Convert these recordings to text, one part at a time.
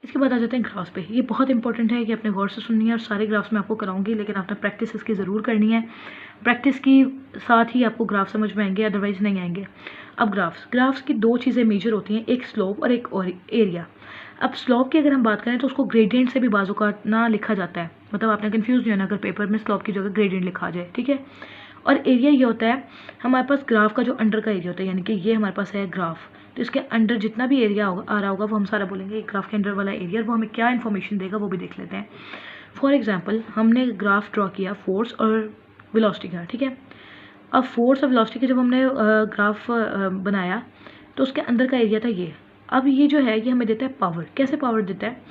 इसके बाद आ जाते हैं ग्राफ्स पे। ये बहुत इंपॉर्टेंट है कि अपने गौर से सुननी है और सारे ग्राफ्स मैं आपको कराऊंगी, लेकिन आपने प्रैक्टिस इसकी ज़रूर करनी है। प्रैक्टिस की साथ ही आपको ग्राफ समझ में आएंगे, अदरवाइज नहीं आएंगे। अब ग्राफ्स की दो चीज़ें मेजर होती हैं, एक स्लोप और एक एरिया। अब स्लोप की अगर हम बात करें तो उसको ग्रेडियंट से भी बाजू का ना लिखा जाता है, मतलब आपने कंफ्यूज नहीं होना अगर पेपर में स्लोप की जगह ग्रेडियंट लिखा जाए, ठीक है। और एरिया ये होता है हमारे पास ग्राफ का जो अंडर का एरिया होता है, यानी कि ये हमारे पास है ग्राफ, तो इसके अंडर जितना भी एरिया आ रहा होगा वो हम सारा बोलेंगे ग्राफ के अंडर वाला एरिया, वो हमें क्या इन्फॉर्मेशन देगा वो भी देख लेते हैं। फॉर एग्जाम्पल हमने ग्राफ ड्रॉ किया फोर्स और वेलोसिटी का, ठीक है। अब फोर्स और वेलोसिटी का जब हमने ग्राफ बनाया तो उसके अंदर का एरिया था ये। अब ये जो है ये हमें देता है पावर। कैसे पावर देता है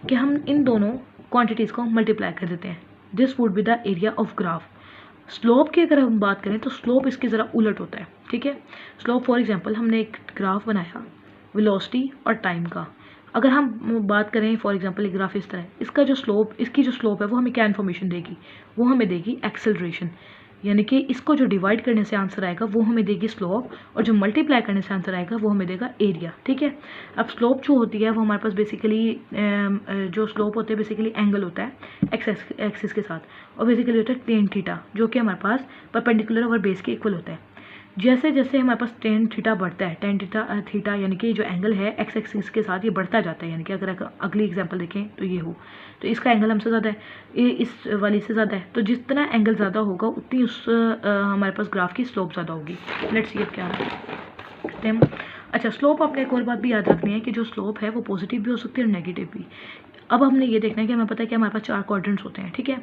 कि हम इन दोनों क्वांटिटीज़ को मल्टीप्लाई कर देते हैं। This would be the area of graph. Slope की अगर हम बात करें तो स्लोप इसके ज़रा उलट होता है, ठीक है। स्लोप फॉर एग्जांपल हमने एक ग्राफ बनाया वेलोसिटी और टाइम का, अगर हम बात करें फॉर एग्जांपल एक ग्राफ इस तरह, इसका जो स्लोप, इसकी जो स्लोप है वो हमें क्या इन्फॉर्मेशन देगी, वो हमें देगी एक्सेलरेशन, यानी कि इसको जो डिवाइड करने से आंसर आएगा वो हमें देगी स्लोप, और जो मल्टीप्लाई करने से आंसर आएगा वो हमें देगा एरिया, ठीक है। अब स्लोप जो होती है वो हमारे पास बेसिकली जो स्लोप होते हैं बेसिकली एंगल होता है एक्सिस के साथ, और बेसिकली होता है टेन थीटा, जो कि हमारे पास परपेंडिकुलर ओवर बेस के इक्वल होता है। जैसे जैसे हमारे पास टेन थीटा बढ़ता है, टेन थीटा यानी कि जो एंगल है एक्स एक्सिस के साथ ये बढ़ता जाता है, यानी कि अगर अगली एग्जांपल देखें तो ये हो, तो इसका एंगल हमसे ज़्यादा है, ये इस वाली से ज़्यादा है, तो जितना एंगल ज़्यादा होगा उतनी उस हमारे पास ग्राफ की स्लोप ज़्यादा होगी। लेट्स सी अब क्या करते हैं। अच्छा, स्लोप आपने एक और बात भी याद रखनी है कि जो स्लोप है वो पॉजिटिव भी हो सकती है और नेगेटिव भी। अब हमने ये देखना है कि हमें पता है कि हमारे पास 4 क्वाड्रेंट्स होते हैं, ठीक है।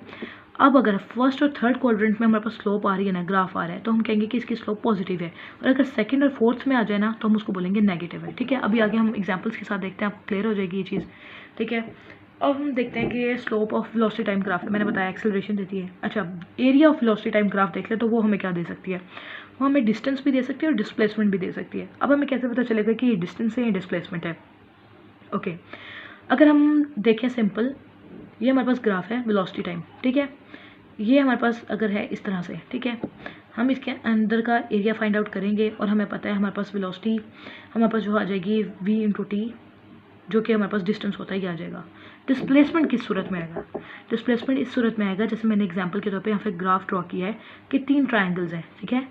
अब अगर फर्स्ट और थर्ड क्वाड्रेंट में हमारे पास स्लोप आ रही है ना, ग्राफ आ रहा है, तो हम कहेंगे कि इसकी स्लोप पॉजिटिव है, और अगर सेकंड और फोर्थ में आ जाए ना तो हम उसको बोलेंगे नेगेटिव है, ठीक है। अभी आगे हम एग्जांपल्स के साथ देखते हैं, आपको क्लियर हो जाएगी ये चीज़, ठीक है। अब हम देखते हैं कि ये slope of velocity time graph है, मैंने बताया एक्सेलरेशन देती है। अच्छा, area of velocity time graph देख ले तो वो हमें क्या दे सकती है, वो हमें डिस्टेंस भी दे सकती है और डिस्प्लेसमेंट भी दे सकती है। अब हमें कैसे पता चलेगा कि ये डिस्टेंस है या डिस्प्लेसमेंट है। ओके, अगर हम देखें सिंपल, ये हमारे पास ग्राफ है वेलोसिटी टाइम, ठीक है। ये हमारे पास अगर है इस तरह से, ठीक है, हम इसके अंदर का एरिया फाइंड आउट करेंगे और हमें पता है हमारे पास वेलोसिटी हमारे पास जो आ जाएगी v इंटू टी, जो कि हमारे पास डिस्टेंस होता है, ये आ जाएगा। डिस्प्लेसमेंट किस सूरत में आएगा, डिस्प्लेसमेंट इस सूरत में आएगा जैसे मैंने एग्जांपल के तौर पे यहाँ पे ग्राफ ड्रॉ किया है कि 3 ट्रायंगल्स हैं, ठीक है।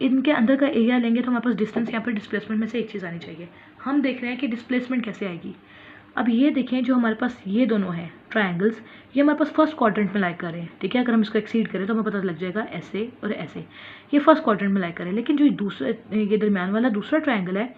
इनके अंदर का एरिया लेंगे तो हमारे पास डिस्टेंस यहाँ पर डिस्प्लेसमेंट में से एक चीज़ आनी चाहिए। हम देख रहे हैं कि डिस्प्लेसमेंट कैसे आएगी। अब ये देखें जो हमारे पास ये दोनों हैं ट्रायंगल्स, ये हमारे पास फर्स्ट क्वाड्रेंट में लाइक कर रहे हैं, ठीक है। अगर हम इसको एक्सीड करें तो हमें पता लग जाएगा ऐसे और ऐसे, ये फर्स्ट क्वाड्रेंट में लाइक करें। लेकिन जो दूसरा ये दरमियान वाला दूसरा ट्रायंगल है